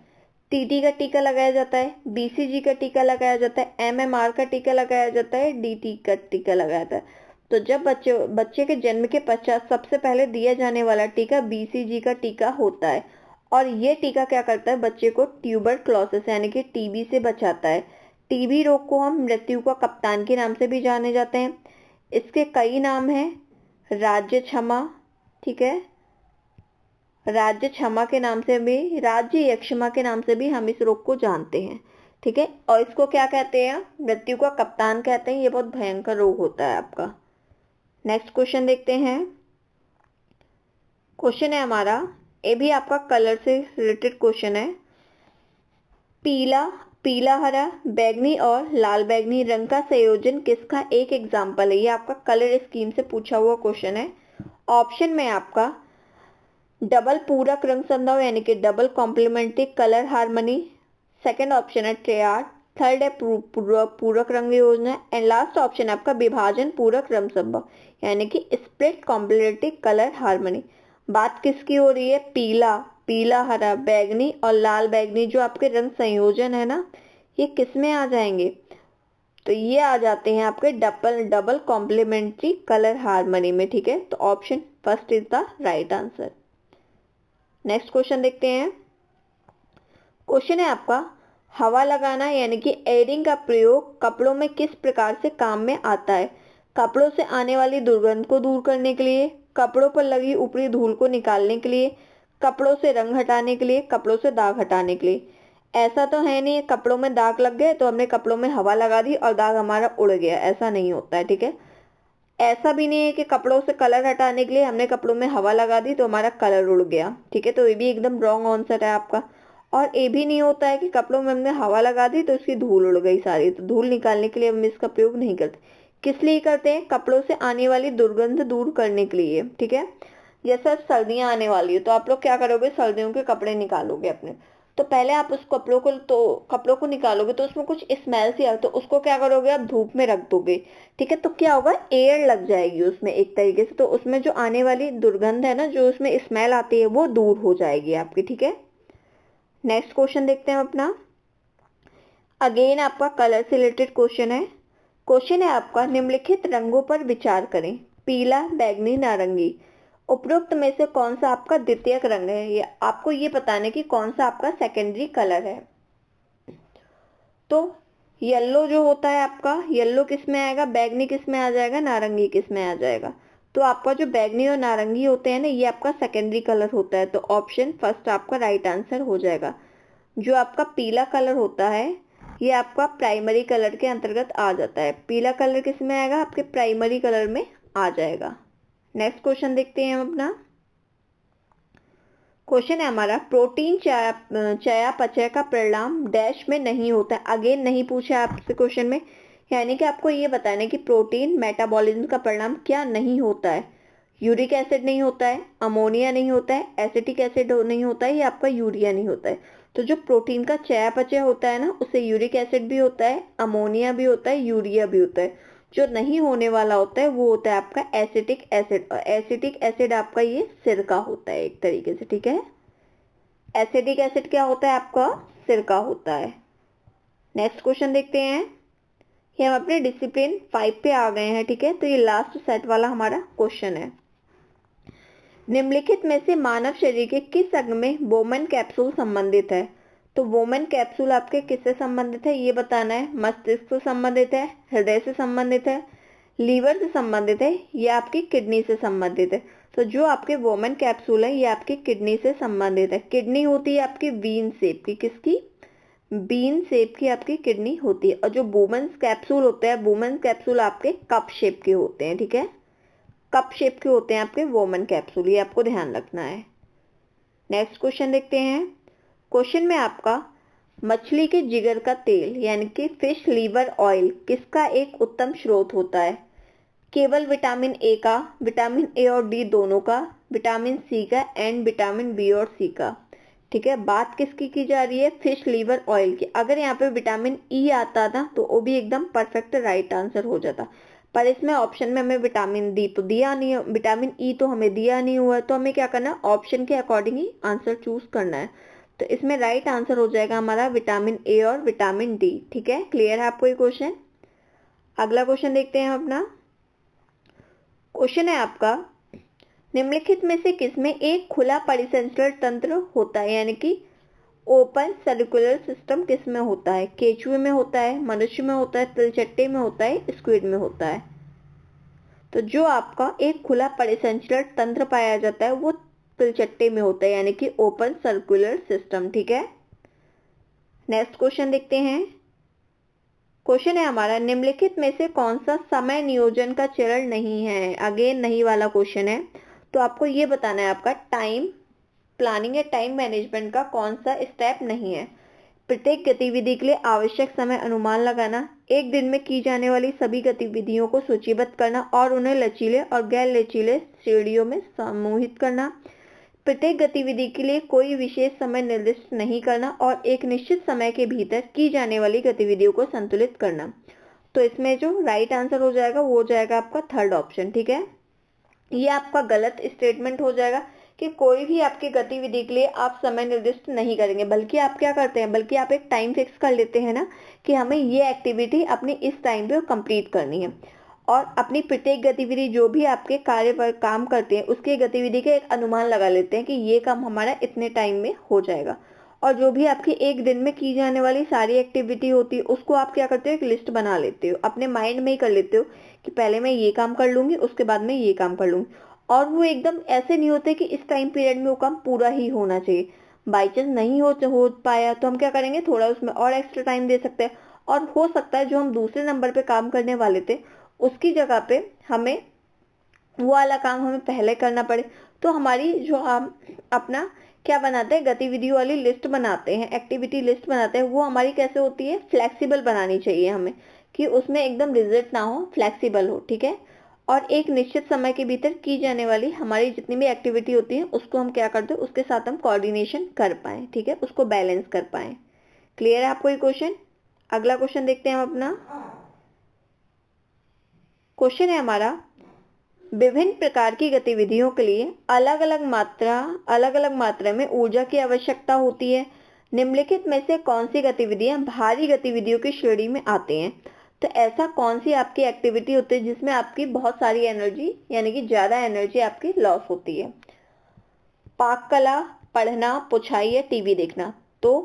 टीटी का टीका लगाया जाता है, बीसीजी का टीका लगाया जाता है, एमएमआर का टीका लगाया जाता है, डीटी का टीका लगाया जाता है। तो जब बच्चे के जन्म के पश्चात सबसे पहले दिया जाने वाला टीका बीसीजी का टीका होता है। और ये टीका क्या करता है, बच्चे को ट्यूबरक्लोसिस यानी कि टीबी से बचाता है। टीबी रोग को हम मृत्यु का कप्तान के नाम से भी जाने जाते हैं। इसके कई नाम हैं, राज्य क्षमा, ठीक है, राज्य क्षमा के नाम से भी, राज्य यक्षमा के नाम से भी हम इस रोग को जानते हैं, ठीक है। और इसको क्या कहते हैं, मृत्यु का कप्तान कहते हैं। ये बहुत भयंकर रोग होता है आपका। नेक्स्ट क्वेश्चन देखते हैं। क्वेश्चन है हमारा, ये भी आपका कलर से रिलेटेड क्वेश्चन है। पीला हरा, बैगनी और लाल बैगनी रंग का संयोजन किसका एक एग्जाम्पल है। ये आपका कलर स्कीम से पूछा हुआ क्वेश्चन है। ऑप्शन में आपका डबल पूरक रंग संधाव यानी कि double complementary colour harmony, second option है ट्रेयाड, थर्ड है पूरक रंग योजना एंड लास्ट ऑप्शन है आपका विभाजन पूरक रंग संभव यानी कि स्प्लिट कॉम्प्लीमेंट्री कलर हार्मनी। बात किसकी हो रही है, पीला हरा बैगनी और लाल बैगनी जो आपके रंग संयोजन है ना, ये किस में आ जाएंगे, तो ये आ जाते हैं आपके डबल कॉम्प्लीमेंट्री कलर हार्मनी में, ठीक है। तो option first is the right answer. Next question देखते हैं। क्वेश्चन है आपका, हवा लगाना यानी कि एयरिंग का प्रयोग कपड़ों में किस प्रकार से काम में आता है। कपड़ों से आने वाली दुर्गंध को दूर करने के लिए, कपड़ों पर लगी ऊपरी धूल को निकालने के लिए, कपड़ों से रंग हटाने के लिए, कपड़ों से दाग हटाने के लिए। ऐसा तो है नहीं कपड़ों में दाग लग गए तो हमने कपड़ों में हवा लगा दी और दाग हमारा उड़ गया, ऐसा नहीं होता है, ठीक है। ऐसा भी नहीं है कि कपड़ों से कलर हटाने के लिए हमने कपड़ों में हवा लगा दी तो हमारा कलर उड़ गया, ठीक है। तो ये भी एकदम रॉन्ग आंसर है आपका। और ये भी नहीं होता है कि कपड़ों में हमने हवा लगा दी तो उसकी धूल उड़ गई सारी, तो धूल निकालने के लिए हम इसका प्रयोग नहीं करते। किस लिए करते हैं, कपड़ों से आने वाली दुर्गंध दूर करने के लिए, ठीक है। जैसे सर्दियां आने वाली है तो आप लोग क्या करोगे, सर्दियों के कपड़े निकालोगे अपने, तो पहले आप उस कपड़ों को निकालोगे तो उसमें कुछ स्मेल सी आती, तो उसको क्या करोगे, आप धूप में रख दोगे, ठीक है। तो क्या होगा, एयर लग जाएगी उसमें एक तरीके से, तो उसमें जो आने वाली दुर्गंध है ना, जो उसमें स्मेल आती है वो दूर हो जाएगी आपकी, ठीक है। नेक्स्ट क्वेश्चन देखते हैं अपना। अगेन आपका कलर से रिलेटेड क्वेश्चन है। क्वेश्चन है आपका, निम्नलिखित रंगों पर विचार करें, पीला, बैगनी, नारंगी। उपरोक्त में से कौन सा आपका द्वितीयक रंग है, ये आपको ये बताने की कौन सा आपका सेकेंडरी कलर है। तो येलो जो होता है आपका, येलो किस में आएगा, बैगनी किस में आ जाएगा, नारंगी किस में आ जाएगा। तो आपका जो बैगनी और नारंगी होते हैं ना, ये आपका सेकेंडरी कलर होता है। तो ऑप्शन फर्स्ट आपका राइट आंसर हो जाएगा। जो आपका पीला कलर होता है ये आपका प्राइमरी कलर के अंतर्गत आ जाता है। पीला कलर किस में आएगा? आपके प्राइमरी कलर में आ जाएगा। नेक्स्ट क्वेश्चन देखते हैं हम अपना। क्वेश्चन है हमारा, प्रोटीन चयापचय का परिणाम डैश में नहीं होता है। अगेन नहीं पूछा आपसे क्वेश्चन में, यानी कि आपको ये बताना है कि प्रोटीन मेटाबॉलिज्म का परिणाम क्या नहीं होता है। यूरिक एसिड नहीं होता है, अमोनिया नहीं होता है, एसिटिक एसिड नहीं होता है, या आपका यूरिया नहीं होता है। तो जो प्रोटीन का चयापचय होता है ना, उससे यूरिक एसिड भी होता है, अमोनिया भी होता है, यूरिया भी होता है। जो नहीं होने वाला होता है वो होता है आपका एसिटिक एसिड, और एसिटिक एसिड आपका ये सिरका होता है एक तरीके से, ठीक है। एसिटिक एसिड क्या होता है? आपका सिरका होता है। नेक्स्ट क्वेश्चन देखते हैं। ये हम अपने डिसिप्लिन 5 पे आ गए हैं, ठीक है। तो ये लास्ट सेट वाला हमारा क्वेश्चन है। निम्नलिखित में से मानव शरीर के किस अंग में बोमन कैप्सूल संबंधित है? तो बोमन कैप्सूल आपके किससे संबंधित है ये बताना है। मस्तिष्क से संबंधित है, हृदय से संबंधित है, लीवर से संबंधित है, या आपकी किडनी से संबंधित है। तो जो आपके बोमन कैप्सूल है ये आपकी किडनी से संबंधित है। किडनी होती है आपकी बीन शेप की, किसकी? बीन शेप की आपकी किडनी होती है। और जो बोमन कैप्सूल होते हैं, बोमन कैप्सूल आपके कप शेप के होते हैं, ठीक है। कप शेप के होते हैं आपके वोमन कैप्सूल, ये आपको ध्यान रखना है। नेक्स्ट क्वेश्चन देखते हैं। क्वेश्चन में आपका मछली के जिगर का तेल यानी कि फिश लीवर ऑयल किसका एक उत्तम स्रोत होता है? केवल विटामिन ए का, विटामिन ए और डी दोनों का, विटामिन सी का, एंड विटामिन बी और सी का, ठीक है। बात किसकी की जा रही है? फिश लीवर ऑयल की। अगर यहाँ पे विटामिन ई आता ना तो वो भी एकदम परफेक्ट राइट आंसर हो जाता, पर इसमें ऑप्शन में हमें विटामिन डी तो दिया नहीं है, विटामिन ई तो हमें दिया नहीं हुआ है। तो हमें क्या करना है? ऑप्शन के अकॉर्डिंग ही आंसर चूज करना है। तो इसमें राइट आंसर हो जाएगा हमारा विटामिन ए और विटामिन डी, ठीक है। क्लियर है आपको ये क्वेश्चन? अगला क्वेश्चन देखते हैं हम अपना। क्वेश्चन है आपका, निम्नलिखित में से किसमें एक खुला परिसंचरण तंत्र होता है, यानी कि ओपन सर्कुलर सिस्टम किस में होता है? केचुए में होता है, मनुष्य में होता है, तिलचट्टे में होता है, स्क्विड में होता है। तो जो आपका एक खुला परिसंचरण तंत्र पाया जाता है वो तिलचट्टे में होता है, यानी कि ओपन सर्कुलर सिस्टम, ठीक है। नेक्स्ट क्वेश्चन देखते हैं। क्वेश्चन है हमारा, निम्नलिखित में से कौन सा समय नियोजन का चरण नहीं है? अगेन नहीं वाला क्वेश्चन है। तो आपको ये बताना है आपका टाइम प्लानिंग या टाइम मैनेजमेंट का कौन सा स्टेप नहीं है। प्रत्येक गतिविधि के लिए आवश्यक समय अनुमान लगाना, एक दिन में की जाने वाली सभी गतिविधियों को सूचीबद्ध करना और उन्हें लचीले और गैर लचीले श्रेणियों में समूहित करना, प्रत्येक गतिविधि के लिए कोई विशेष समय निर्दिष्ट नहीं करना और एक निश्चित समय के भीतर की जाने वाली गतिविधियों को संतुलित करना। तो इसमें जो राइट आंसर हो जाएगा वो हो जाएगा आपका थर्ड ऑप्शन, ठीक है। ये आपका गलत स्टेटमेंट हो जाएगा कि कोई भी आपकी गतिविधि के लिए आप समय निर्दिष्ट नहीं करेंगे, बल्कि आप क्या करते हैं, बल्कि आप एक टाइम फिक्स कर लेते हैं ना कि हमें ये एक्टिविटी अपनी इस टाइम पे कंप्लीट करनी है, और अपनी प्रत्येक गतिविधि जो भी आपके कार्य पर काम करते हैं उसके गतिविधि का एक अनुमान लगा लेते हैं कि ये काम हमारा इतने टाइम में हो जाएगा। और जो भी आपकी एक दिन में की जाने वाली सारी एक्टिविटी होती है उसको आप क्या करते हो? एक लिस्ट बना लेते हो, अपने माइंड में ही कर लेते हो कि पहले मैं ये काम कर लूंगी, उसके बाद मैं ये काम कर लूंगी। और वो एकदम ऐसे नहीं होते कि इस टाइम पीरियड में वो काम पूरा ही होना चाहिए। बाई चांस नहीं हो पाया तो हम क्या करेंगे? थोड़ा उसमें और एक्स्ट्रा टाइम दे सकते हैं, और हो सकता है जो हम दूसरे नंबर पे काम करने वाले थे उसकी जगह पे हमें वो वाला काम हमें पहले करना पड़े। तो हमारी जो हम अपना क्या बनाते हैं, गतिविधियों वाली लिस्ट बनाते हैं, एक्टिविटी लिस्ट बनाते हैं, वो हमारी कैसे होती है? फ्लेक्सिबल बनानी चाहिए हमें, कि उसमें एकदम रिजिड ना हो, फ्लेक्सिबल हो, ठीक है। और एक निश्चित समय के भीतर की जाने वाली हमारी जितनी भी एक्टिविटी होती है उसको हम क्या करते हैं? उसके साथ हम कोऑर्डिनेशन कर पाए, ठीक है, उसको बैलेंस कर पाए। क्लियर है आपको ये क्वेश्चन? अगला क्वेश्चन देखते हैं हम अपना। क्वेश्चन है हमारा, विभिन्न प्रकार की गतिविधियों के लिए अलग अलग मात्रा में ऊर्जा की आवश्यकता होती है। निम्नलिखित में से कौन सी गतिविधियां भारी गतिविधियों की श्रेणी में आते हैं? तो ऐसा कौन सी आपकी एक्टिविटी होती है जिसमें आपकी बहुत सारी एनर्जी यानी कि ज्यादा एनर्जी आपकी लॉस होती है? पाक कला, पढ़ना, पुछाई या टीवी देखना। तो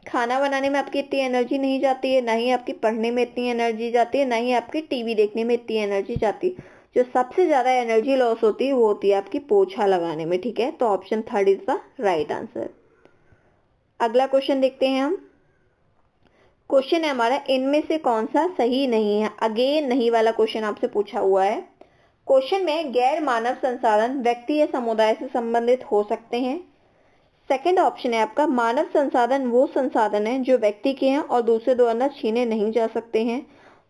खाना बनाने में आपकी इतनी एनर्जी नहीं जाती है, ना ही आपकी पढ़ने में इतनी एनर्जी जाती है, ना ही आपकी टीवी देखने में इतनी एनर्जी जाती है। जो सबसे ज्यादा एनर्जी लॉस होती है वो होती है आपकी पोछा लगाने में, ठीक है। तो option third is the right answer. अगला क्वेश्चन देखते हैं हम। क्वेश्चन है हमारा, इनमें से कौन सा सही नहीं है। अगेन नहीं वाला क्वेश्चन आपसे पूछा हुआ है। क्वेश्चन में गैर मानव संसाधन व्यक्ति या समुदाय से संबंधित हो सकते हैं। सेकंड ऑप्शन है आपका, मानव संसाधन वो संसाधन है जो व्यक्ति के हैं और दूसरे द्वारा छीने नहीं जा सकते हैं।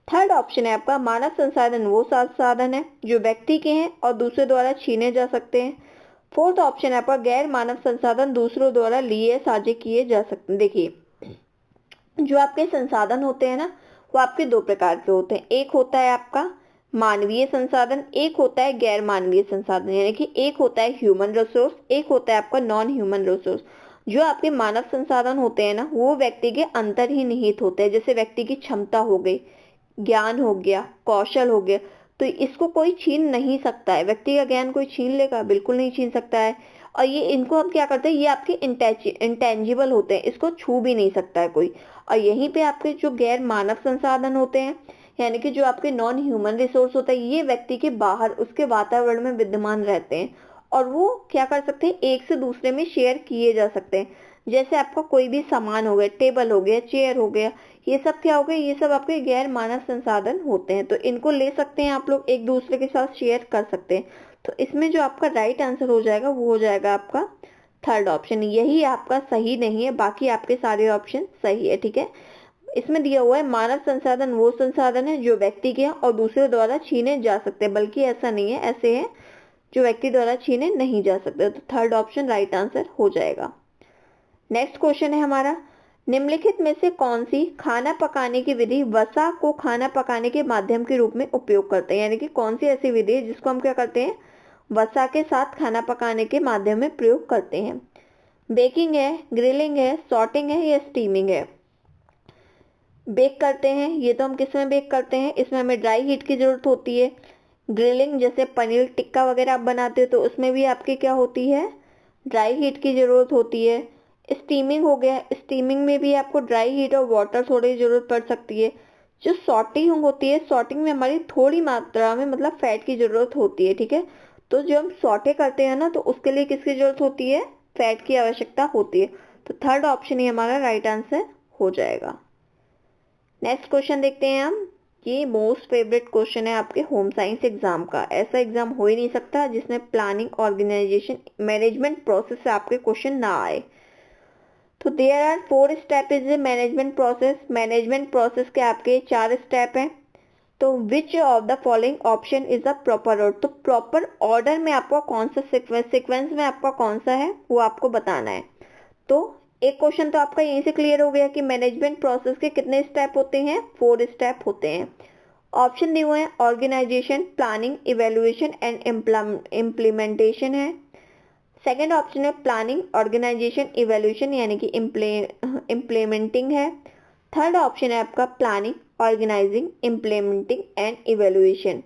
थर्ड ऑप्शन है आपका, मानव संसाधन वो संसाधन है जो व्यक्ति के हैं और दूसरे द्वारा छीने जा सकते हैं। फोर्थ ऑप्शन है आपका, गैर मानव संसाधन दूसरों द्वारा लिए साझे किए जा सकते हैं। देखिए, जो आपके संसाधन होते हैं ना, वो आपके दो प्रकार के होते हैं। एक होता है आपका मानवीय संसाधन, एक होता है गैर मानवीय संसाधन। यानी कि एक होता है ह्यूमन रिसोर्स, एक होता है आपका नॉन ह्यूमन रिसोर्स। जो आपके मानव संसाधन होते हैं ना, वो व्यक्ति के अंतर ही निहित होते हैं। जैसे व्यक्ति की क्षमता हो गई, ज्ञान हो गया, कौशल हो गया, तो इसको कोई छीन नहीं सकता है। व्यक्ति का ज्ञान कोई छीन लेगा? बिल्कुल नहीं छीन सकता है। और ये इनको हम क्या करते हैं, ये आपके इंटेंजिबल होते हैं, इसको छू भी नहीं सकता है कोई। और यहीं पे आपके जो गैर मानव संसाधन होते हैं, यानी कि जो आपके नॉन ह्यूमन रिसोर्स होता है, ये व्यक्ति के बाहर उसके वातावरण में विद्यमान रहते हैं और वो क्या कर सकते हैं, एक से दूसरे में शेयर किए जा सकते हैं। जैसे आपका कोई भी सामान हो गया, टेबल हो गया, चेयर हो गया, ये सब क्या हो गया, ये सब आपके गैर मानव संसाधन होते हैं। तो इनको ले सकते हैं आप लोग, एक दूसरे के साथ शेयर कर सकते हैं। तो इसमें जो आपका राइट आंसर हो जाएगा वो हो जाएगा आपका थर्ड ऑप्शन। यही आपका सही नहीं है, बाकी आपके सारे ऑप्शन सही है। ठीक है, इसमें दिया हुआ है मानव संसाधन वो संसाधन है जो व्यक्ति के हैं और दूसरे द्वारा छीने जा सकते हैं, बल्कि ऐसा नहीं है, ऐसे है जो व्यक्ति द्वारा छीने नहीं जा सकते। तो थर्ड ऑप्शन राइट आंसर हो जाएगा। नेक्स्ट क्वेश्चन है हमारा, निम्नलिखित में से कौन सी खाना पकाने की विधि वसा को खाना पकाने के माध्यम के रूप में उपयोग करते हैं। यानी कि कौन सी ऐसी विधि है जिसको हम क्या करते हैं, वसा के साथ खाना पकाने के माध्यम में प्रयोग करते हैं। बेकिंग है, ग्रिलिंग है, सॉर्टिंग है या स्टीमिंग है। बेक करते हैं, ये तो हम किस में बेक करते हैं, इसमें हमें ड्राई हीट की जरूरत होती है। ग्रिलिंग, जैसे पनीर टिक्का वगैरह आप बनाते हो तो उसमें भी आपकी क्या होती है, ड्राई हीट की जरूरत होती है। स्टीमिंग हो गया, स्टीमिंग में भी आपको ड्राई हीट और वाटर थोड़ी जरूरत पड़ सकती है। जो सॉर्टिंग होती है, सॉर्टिंग में हमारी थोड़ी मात्रा में मतलब फैट की जरूरत होती है। ठीक है, तो जब हम सॉटे करते हैं ना, तो उसके लिए किसकी जरूरत होती है, फैट की आवश्यकता होती है। तो थर्ड ऑप्शन ही हमारा राइट आंसर हो जाएगा। नेक्स्ट क्वेश्चन देखते हैं हम। ये मोस्ट फेवरेट क्वेश्चन है आपके होम साइंस एग्जाम का। ऐसा एग्जाम हो ही नहीं सकता जिसमें प्लानिंग, ऑर्गेनाइजेशन, मैनेजमेंट प्रोसेस से आपके क्वेश्चन ना आए। तो there are 4 step is a management process. Management process के आपके 4 स्टेप हैं। तो which of the following option is the proper order. तो प्रॉपर ऑर्डर में आपका कौन सा सीक्वेंस में आपका कौन सा है वो आपको बताना है। तो एक क्वेश्चन तो आपका यहीं से क्लियर हो गया कि मैनेजमेंट प्रोसेस के कितने स्टेप होते हैं, 4 स्टेप होते हैं। ऑप्शन दिए हुए हैं, organisation, planning, evaluation and implementation है। सेकंड ऑप्शन है प्लानिंग, ऑर्गेनाइजेशन, इवेल्युएशन यानी कि इम्प्लीमेंटिंग है। थर्ड ऑप्शन है आपका planning, organising, implementing and evaluation.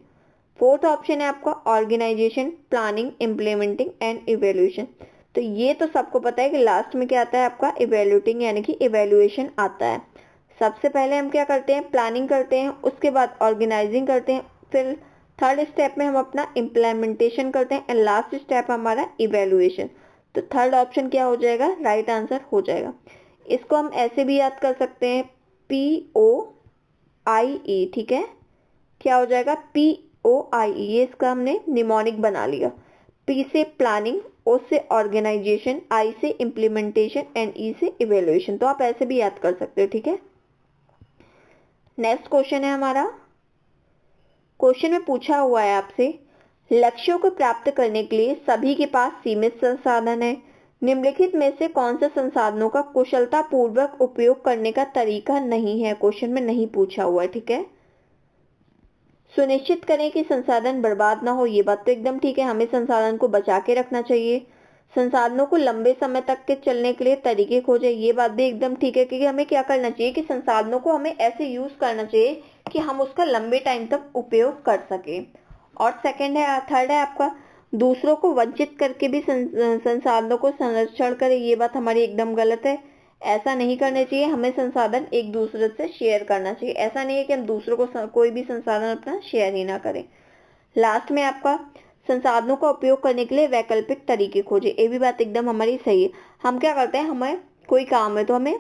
Fourth option है आपका organisation, planning, implementing and evaluation. तो ये तो सबको पता है कि लास्ट में क्या आता है आपका इवेल्युएटिंग यानी कि इवेल्युएशन आता है। सबसे पहले हम क्या करते हैं, प्लानिंग करते हैं, उसके बाद ऑर्गेनाइजिंग करते हैं, फिर थर्ड स्टेप में हम अपना इम्प्लीमेंटेशन करते हैं एंड लास्ट स्टेप हमारा इवेल्युएशन। तो थर्ड ऑप्शन क्या हो जाएगा, राइट आंसर हो जाएगा। इसको हम ऐसे भी याद कर सकते हैं, POIE। ठीक है, क्या हो जाएगा, POIE। ये इसका हमने निमोनिक बना लिया। P से प्लानिंग, O से ऑर्गेनाइजेशन, I से इम्प्लीमेंटेशन एंड E से इवेल्युएशन। तो आप ऐसे भी याद कर सकते हो। ठीक है, नेक्स्ट क्वेश्चन है हमारा। क्वेश्चन में पूछा हुआ है आपसे, लक्ष्यों को प्राप्त करने के लिए सभी के पास सीमित संसाधन है। निम्नलिखित में से कौन से संसाधनों का कुशलता पूर्वक उपयोग करने का तरीका नहीं है। क्वेश्चन में नहीं पूछा हुआ है। ठीक है, सुनिश्चित करें कि संसाधन बर्बाद ना हो, ये बात तो एकदम ठीक है, हमें संसाधन को बचा के रखना चाहिए। संसाधनों को लंबे समय तक के चलने के लिए तरीके खोजें, ये बात भी एकदम ठीक है, क्योंकि हमें क्या करना चाहिए कि संसाधनों को हमें ऐसे यूज करना चाहिए कि हम उसका लंबे टाइम तक उपयोग कर सके। और सेकंड है, थर्ड है आपका दूसरों को वंचित करके भी संसाधनों को संरक्षण करें, ये बात हमारी एकदम गलत है। ऐसा नहीं करना चाहिए, हमें संसाधन एक दूसरे से शेयर करना चाहिए। ऐसा नहीं है कि हम दूसरों को कोई भी संसाधन अपना शेयर ही ना करें। लास्ट में आपका संसाधनों का उपयोग करने के लिए वैकल्पिक तरीके खोजें, ये भी बात एकदम हमारी सही है। हम क्या करते हैं, हमें कोई काम है तो हमें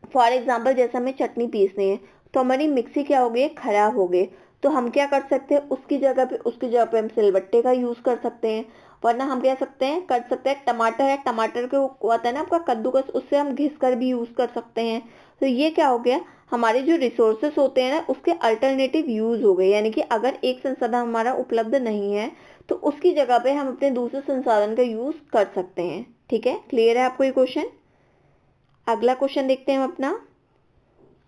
फॉर एग्जाम्पल जैसे हमें चटनी पीसनी है तो हमारी मिक्सी क्या हो गई, खराब हो गई, तो हम क्या कर सकते हैं, उसकी जगह पे हम सिलबट्टे का यूज कर सकते हैं। वरना हम क्या कर सकते हैं टमाटर है, टमाटर के वो आता है ना आपका कद्दूकस, उससे हम घिस कर भी यूज कर सकते हैं। तो ये क्या हो गया, हमारे जो रिसोर्सेस होते हैं ना उसके अल्टरनेटिव यूज हो गए। यानी कि अगर एक संसाधन हमारा उपलब्ध नहीं है तो उसकी जगह पे हम अपने दूसरे संसाधन का यूज कर सकते हैं। ठीक है, क्लियर है आपको ये क्वेश्चन। अगला क्वेश्चन देखते हैं हम अपना।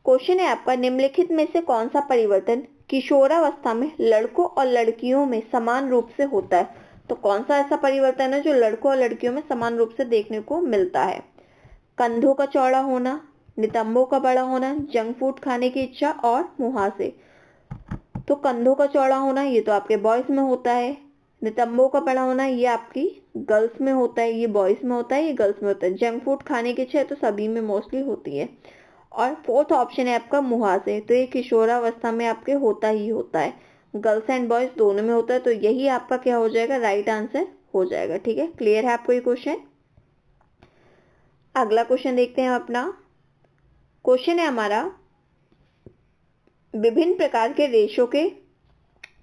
क्वेश्चन है आपका, निम्नलिखित में से कौन सा परिवर्तन किशोरावस्था में लड़कों और लड़कियों में समान रूप से होता है। तो कौन सा ऐसा परिवर्तन है जो लड़कों और लड़कियों में समान रूप से देखने को मिलता है। कंधों का चौड़ा होना, नितंबों का बड़ा होना, जंक फूड खाने की इच्छा और मुहासे। तो कंधों का चौड़ा होना ये तो आपके बॉयज में होता है, नितंबों का बड़ा होना ये आपकी गर्ल्स में होता है, ये बॉयज में होता है, ये गर्ल्स में होता है। जंक फूड खाने की इच्छा तो सभी में मोस्टली होती है। और फोर्थ ऑप्शन है आपका मुहासे, तो ये किशोरावस्था में आपके होता ही होता है, गर्ल्स एंड बॉयज दोनों में होता है। तो यही आपका क्या हो जाएगा, राइट आंसर हो जाएगा। ठीक है, क्लियर है आपको ये क्वेश्चन। अगला क्वेश्चन देखते हैं अपना। क्वेश्चन है हमारा, विभिन्न प्रकार के रेशों के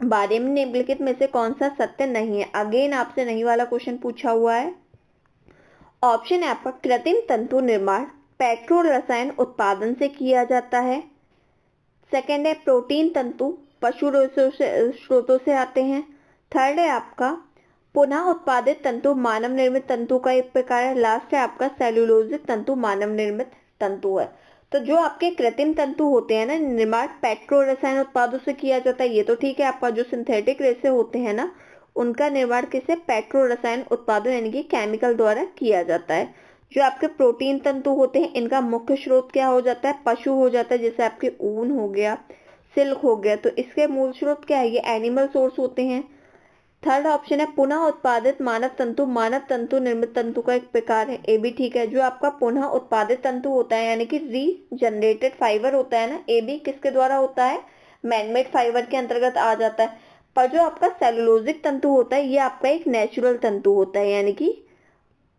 बारे में निम्नलिखित में से कौन सा सत्य नहीं है। अगेन आपसे नहीं वाला क्वेश्चन पूछा हुआ है। ऑप्शन है आपका, कृत्रिम तंतु निर्माण पेट्रो रसायन उत्पादन से किया जाता है। सेकंड है, प्रोटीन तंतु पशु स्रोतों से आते हैं। थर्ड है आपका, पुनः उत्पादित तंतु मानव निर्मित तंतु का एक प्रकार है। लास्ट है आपका, सेलुलोजिक तंतु मानव निर्मित तंतु है। तो जो आपके कृत्रिम तंतु होते हैं ना, निर्माण पेट्रो रसायन उत्पादों से किया जाता है, ये तो ठीक है। आपका जो सिंथेटिक रेसे होते हैं ना, उनका निर्माण किसे, पेट्रो रसायन उत्पादों यानी कि केमिकल द्वारा किया जाता है। जो आपके प्रोटीन तंतु होते हैं, इनका मुख्य स्रोत क्या हो जाता है, पशु हो जाता है, जैसे आपके ऊन हो गया, सिल्क हो गया। तो इसके मूल स्रोत क्या है, ये एनिमल सोर्स होते हैं। थर्ड ऑप्शन है, पुनः उत्पादित मानव तंतु निर्मित तंतु का एक प्रकार है, ये भी ठीक है। जो आपका पुनः उत्पादित तंतु होता है यानी कि रीजनरेटेड फाइबर होता है ना, ये भी किसके द्वारा होता है, मैनमेड फाइबर के अंतर्गत आ जाता है। पर जो आपका सेलुलोजिक तंतु होता है, ये आपका एक नेचुरल तंतु होता है, यानी कि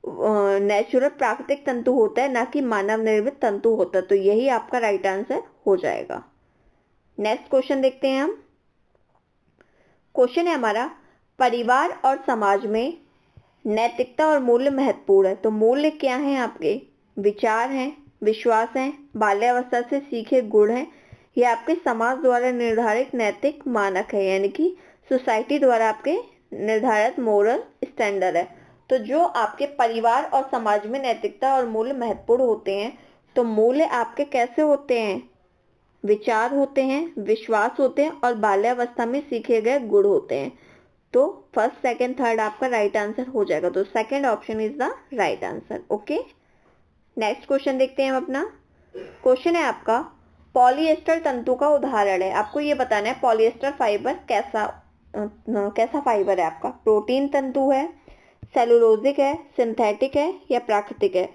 नेचुरल प्राकृतिक तंतु होता है, ना कि मानव निर्मित तंतु होता है। तो यही आपका राइट आंसर हो जाएगा। नेक्स्ट क्वेश्चन देखते हैं हम। क्वेश्चन है हमारा, परिवार और समाज में नैतिकता और मूल्य महत्वपूर्ण है। तो मूल्य क्या है आपके, विचार हैं, विश्वास हैं, बाल्यावस्था से सीखे गुण हैं, या आपके समाज द्वारा निर्धारित नैतिक मानक है, यानी कि सोसाइटी द्वारा आपके निर्धारित मोरल स्टैंडर्ड है। तो जो आपके परिवार और समाज में नैतिकता और मूल्य महत्वपूर्ण होते हैं, तो मूल्य आपके कैसे होते हैं, विचार होते हैं, विश्वास होते हैं और बाल्यावस्था में सीखे गए गुण होते हैं। तो फर्स्ट सेकंड थर्ड आपका राइट आंसर हो जाएगा। तो second option is the right answer. Okay, next question देखते हैं हम अपना। क्वेश्चन है आपका, पॉलिएस्टर तंतु का उदाहरण है। आपको ये बताना है पॉलिएस्टर फाइबर कैसा फाइबर है आपका, प्रोटीन तंतु है, सेलुलोजिक है, सिंथेटिक है या प्राकृतिक है।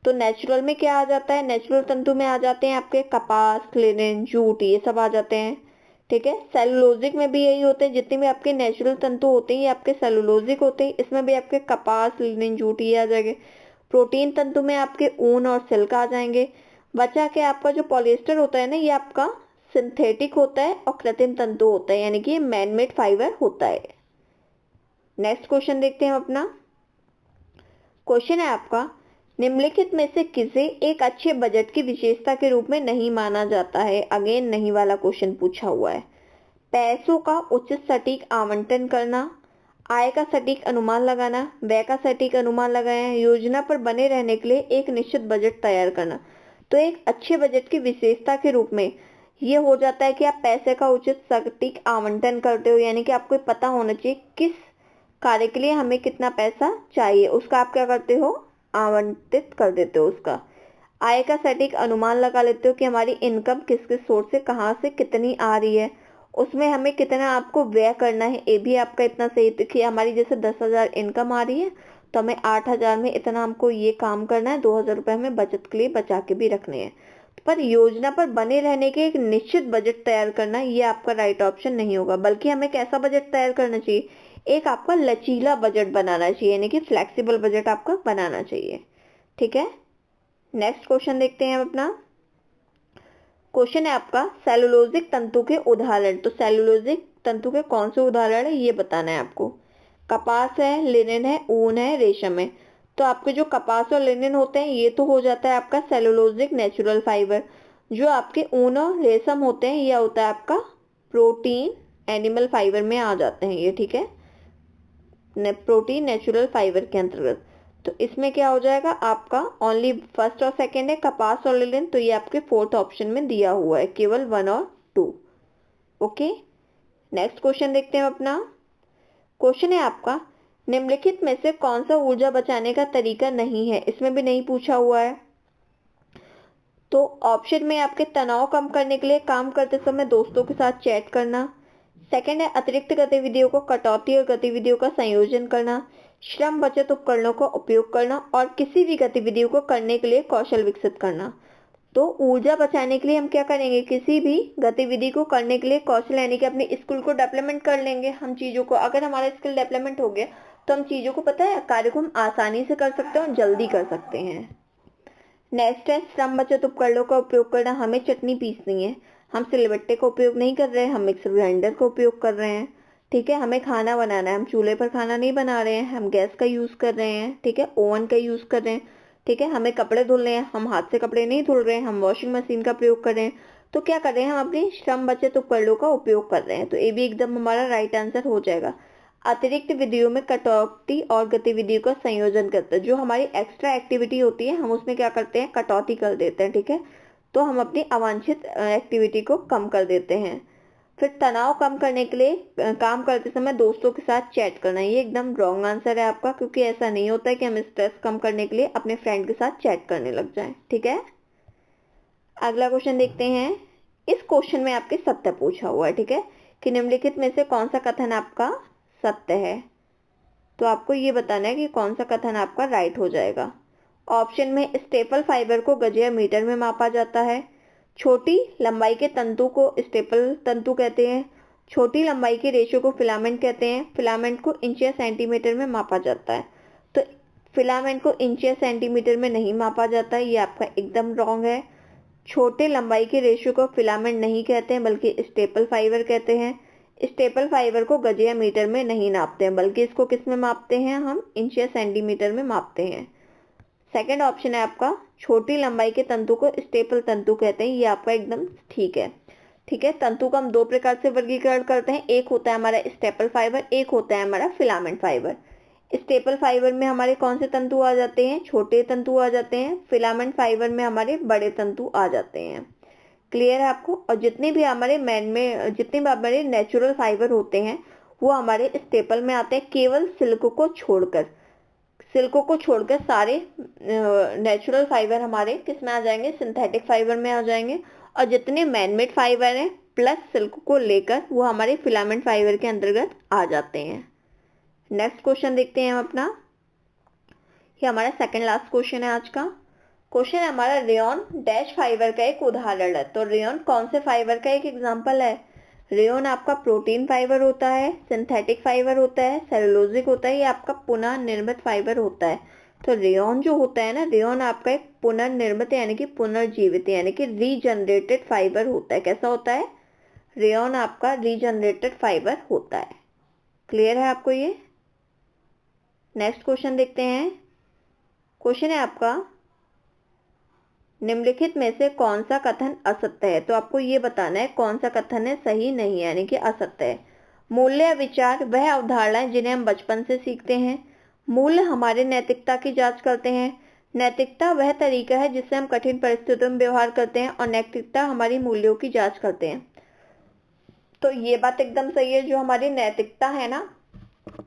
तो नेचुरल में क्या आ जाता है, नेचुरल तंतु में आ जाते हैं आपके कपास, लिनन, जूट, ये सब आ जाते हैं। ठीक है, सेलुलोजिक में भी यही होते हैं, जितने भी आपके नेचुरल तंतु होते हैं ये आपके सेलुलोजिक होते हैं। इसमें भी आपके कपास, लिनन, जूट ये आ जाएंगे। प्रोटीन तंतु में आपके ऊन और सिल्क आ जाएंगे। बचा के आपका जो पॉलिएस्टर होता है ना, ये आपका सिंथेटिक होता है और कृत्रिम तंतु होता है, यानी कि ये मैनमेड फाइबर होता है। नेक्स्ट क्वेश्चन देखते हैं हम अपना। क्वेश्चन है आपका, निम्नलिखित में से किसे एक अच्छे बजट की विशेषता के रूप में नहीं माना जाता है। अगेन नहीं वाला क्वेश्चन पूछा हुआ है। पैसों का उचित सटीक आवंटन करना, आय का सटीक अनुमान लगाना, व्यय का सटीक अनुमान लगाना, योजना पर बने रहने के लिए एक निश्चित बजट तैयार करना। तो एक अच्छे बजट की विशेषता के रूप में ये हो जाता है कि आप पैसे का उचित सटीक आवंटन करते हो, यानी कि आपको पता होना चाहिए किस कार्य के लिए हमें कितना पैसा चाहिए, उसका आप क्या करते हो, आवंटित कर देते हो उसका। आय का सटीक अनुमान लगा लेते हो कि हमारी इनकम किस किस सोर्स से कहाँ से कितनी आ रही है, उसमें हमें कितना आपको व्यय करना है, ये भी आपका इतना सही कि हमारी जैसे 10,000 इनकम आ रही है तो हमें 8,000 में इतना हमको ये काम करना है, 2,000 रुपये हमें बचत के लिए बचा के भी रखने हैं। पर योजना पर बने रहने के एक निश्चित बजट तैयार करना, ये आपका राइट ऑप्शन नहीं होगा। बल्कि हमें कैसा बजट तैयार करना चाहिए, एक आपका लचीला बजट बनाना चाहिए, यानी कि फ्लेक्सिबल बजट आपका बनाना चाहिए। ठीक है, नेक्स्ट क्वेश्चन देखते हैं हम अपना। क्वेश्चन है आपका सेलुलोजिक तंतु के उदाहरण। तो सेलुलोजिक तंतु के कौन से उदाहरण है ये बताना है आपको। कपास है, लिनन है, ऊन है, रेशम है। तो आपके जो कपास और लिनन होते हैं ये तो हो जाता है आपका सेलुलोजिक नेचुरल फाइबर। जो आपके ऊन और रेशम होते हैं ये होता है आपका प्रोटीन एनिमल फाइबर में आ जाते हैं ये, ठीक है, प्रोटीन नेचुरल फाइबर के अंतर्गत। तो इसमें क्या हो जाएगा आपका ओनली फर्स्ट और सेकंड है कपास और लिनन, तो ये आपके फोर्थ ऑप्शन में दिया हुआ है, केवल 1 और 2। ओके, नेक्स्ट क्वेश्चन देखते हैं अपना। क्वेश्चन है आपका निम्नलिखित में से कौन सा ऊर्जा बचाने का तरीका नहीं है। इसमें भी नहीं पूछा हुआ है। तो ऑप्शन में आपके तनाव कम करने के लिए काम करते समय दोस्तों के साथ चैट करना। सेकंड है अतिरिक्त गतिविधियों को कटौती और गतिविधियों का संयोजन करना, श्रम बचत उपकरणों का उपयोग करना और किसी भी गतिविधियों को करने के लिए कौशल विकसित करना। तो ऊर्जा बचाने के लिए हम क्या करेंगे, किसी भी गतिविधि को करने के लिए कौशल यानी कि अपने स्किल को डेवलपमेंट कर लेंगे हम चीज़ों को। अगर हमारा स्किल डेवलपमेंट हो गया तो हम चीज़ों को पता है कार्य को हम आसानी से कर सकते हैं और जल्दी कर सकते हैं। नेक्स्ट है श्रम बचत उपकरणों का उपयोग करना। हमें चटनी पीसनी है, हम सिलबट्टे का उपयोग नहीं कर रहे हैं, हम मिक्सर ग्राइंडर का उपयोग कर रहे हैं, ठीक है। हमें खाना बनाना है, हम चूल्हे पर खाना नहीं बना रहे हैं, हम गैस का यूज़ कर रहे हैं, ठीक है, ओवन का यूज़ कर रहे हैं, ठीक है। हमें कपड़े धुलने हैं, हम हाथ से कपड़े नहीं धुल रहे हैं, हम वॉशिंग मशीन का प्रयोग कर रहे हैं। तो क्या कर रहे हैं, हम अपनी श्रम बचत उपकरणों का उपयोग कर रहे हैं। तो ये भी एकदम हमारा राइट आंसर हो जाएगा। अतिरिक्त विधियों में कटौती और गतिविधियों का संयोजन करते हैं। जो हमारी एक्स्ट्रा एक्टिविटी होती है हम उसमें क्या करते हैं, कटौती कर देते हैं, ठीक है। तो हम अपनी अवांछित एक्टिविटी को कम कर देते हैं। फिर तनाव कम करने के लिए काम करते समय दोस्तों के साथ चैट करना, ये एकदम रॉन्ग आंसर है आपका, क्योंकि ऐसा नहीं होता है कि हम स्ट्रेस कम करने के लिए अपने फ्रेंड के साथ चैट करने लग जाएं, ठीक है। अगला क्वेश्चन देखते हैं। इस क्वेश्चन में आपके सत्य पूछा हुआ है, ठीक है, कि निम्नलिखित में से कौन सा कथन आपका सत्य है। तो आपको ये बताना है कि कौन सा कथन आपका राइट हो जाएगा। ऑप्शन में स्टेपल फाइबर को गज या मीटर में मापा जाता है, छोटी लंबाई के तंतु को स्टेपल तंतु कहते हैं, छोटी लंबाई के रेशो को फिलामेंट कहते हैं, फिलामेंट को इंच या सेंटीमीटर में मापा जाता है। तो फिलामेंट को इंच या सेंटीमीटर में नहीं मापा जाता है, ये आपका एकदम रॉन्ग है। छोटे लंबाई के रेशो को फिलामेंट नहीं कहते हैं बल्कि स्टेपल फाइबर कहते हैं। स्टेपल फाइबर को गज या मीटर में नहीं नापते हैं बल्कि इसको किस में मापते हैं, हम इंच या सेंटीमीटर में मापते हैं। सेकंड ऑप्शन है आपका छोटी लंबाई के तंतु को स्टेपल तंतु कहते हैं, ये आपका एकदम ठीक है, ठीक है। तंतु को हम दो प्रकार से वर्गीकरण करते हैं, एक होता है हमारा स्टेपल फाइबर, एक होता है हमारा फिलामेंट फाइबर। स्टेपल फाइबर में हमारे कौन से तंतु आ जाते हैं, छोटे तंतु आ जाते हैं। फिलामेंट फाइबर में हमारे बड़े तंतु आ जाते हैं। क्लियर है आपको। और जितने भी हमारे जितने भी हमारे नेचुरल फाइबर होते हैं वो हमारे स्टेपल में आते हैं, केवल सिल्क को छोड़कर। सिल्क को छोड़कर सारे नेचुरल फाइबर हमारे किस में आ जाएंगे, सिंथेटिक फाइबर में आ जाएंगे। और जितने मैनमेड फाइबर हैं प्लस सिल्क को लेकर वो हमारे फिलामेंट फाइबर के अंतर्गत आ जाते हैं। नेक्स्ट क्वेश्चन देखते हैं हम अपना। ये हमारा सेकंड लास्ट क्वेश्चन है आज का। क्वेश्चन है हमारा रेयॉन डैश फाइबर का एक उदाहरण है। तो रेयॉन कौन से फाइबर का एक एग्जांपल है। रेयॉन आपका प्रोटीन फाइबर होता है, सिंथेटिक फाइबर होता है, सेलुलोजिक होता है, ये आपका पुनर्निर्मित फाइबर होता है। तो रेयॉन जो होता है ना, रेयॉन आपका एक पुनर्निर्मित यानी कि पुनर्जीवित यानी कि रीजनरेटेड फाइबर होता है। कैसा होता है, रेयॉन आपका रीजनरेटेड फाइबर होता है। क्लियर है आपको ये। नेक्स्ट क्वेश्चन देखते हैं। क्वेश्चन है आपका निम्नलिखित में से कौन सा कथन असत्य है। तो आपको ये बताना है कौन सा कथन है सही नहीं यानी कि असत्य है। मूल्य विचार वह अवधारणाएं जिन्हें हम बचपन से सीखते हैं। मूल्य हमारे नैतिकता की जांच करते हैं। नैतिकता वह तरीका है जिससे हम कठिन परिस्थितियों में व्यवहार करते हैं और नैतिकता हमारी मूल्यों की जांच करते हैं। तो ये बात एकदम सही है। जो हमारी नैतिकता है ना,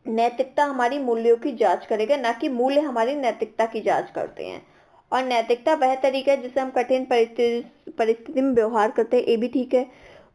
नैतिकता हमारी मूल्यों की जांच करेगा, ना कि मूल्य हमारी नैतिकता की जांच करते हैं। और नैतिकता वह तरीका है जिससे हम कठिन परिस्थिति में व्यवहार करते हैं, ये भी ठीक है।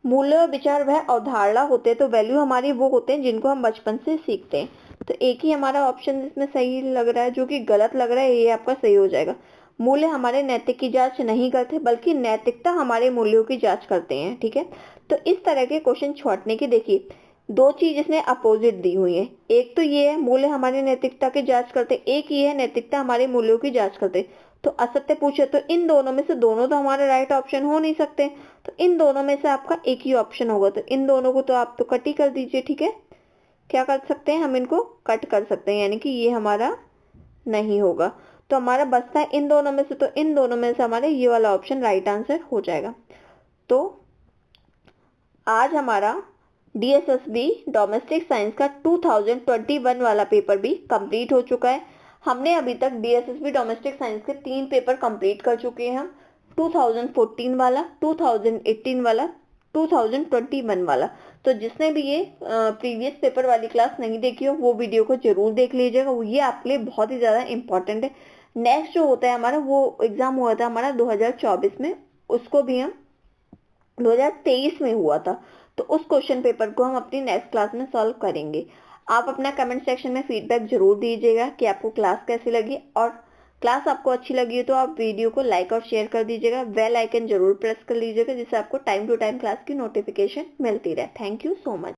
मूल्य और विचार वह अवधारणा होते हैं, तो वैल्यू हमारी वो होते हैं जिनको हम बचपन से सीखते हैं। तो एक ही हमारा ऑप्शन इसमें सही लग रहा है, जो कि गलत लग रहा है ये आपका सही हो जाएगा। मूल्य हमारे नैतिक की जांच नहीं करते बल्कि नैतिकता हमारे मूल्यों की जांच करते हैं, ठीक है। तो इस तरह के क्वेश्चन छांटने की देखिए दो चीज इसने अपोजिट दी हुई है। एक तो ये है मूल्य हमारी नैतिकता की जांच करते, एक ये है नैतिकता हमारे मूल्यों की जांच करते। तो असत्य पूछे तो इन दोनों में से दोनों तो हमारा राइट ऑप्शन हो नहीं सकते, तो इन दोनों में से आपका एक ही ऑप्शन होगा, तो इन दोनों को तो आप तो कट ही कर दीजिए। ठीक है, क्या कर सकते हैं हम, इनको कट कर सकते हैं, यानी कि ये हमारा नहीं होगा। तो हमारा बचता है इन दोनों में से, तो इन दोनों में से हमारे ये वाला ऑप्शन राइट आंसर हो जाएगा। तो आज हमारा DSSB डोमेस्टिक साइंस का 2021 वाला पेपर भी कंप्लीट हो चुका है। हमने अभी तक DSSB डोमेस्टिक साइंस के 3 पेपर कंप्लीट कर चुके हैं हम, 2014 वाला, 2018 वाला, 2021 वाला। तो जिसने भी ये प्रीवियस पेपर वाली क्लास नहीं देखी हो वो वीडियो को जरूर देख लीजिएगा, ये आपके लिए बहुत ही ज़्यादा इंपॉर्टेंट है। नेक्स्ट जो होता है हमारा, वो एग्ज़ाम हुआ था हमारा 2024 में, उसको भी हम 2023 में हुआ था, तो उस क्वेश्चन पेपर को हम अपनी नेक्स्ट क्लास में सॉल्व करेंगे। आप अपना कमेंट सेक्शन में फीडबैक जरूर दीजिएगा कि आपको क्लास कैसी लगी, और क्लास आपको अच्छी लगी है तो आप वीडियो को लाइक और शेयर कर दीजिएगा, बेल आइकन जरूर प्रेस कर लीजिएगा जिससे आपको टाइम टू टाइम क्लास की नोटिफिकेशन मिलती रहे। Thank you so much.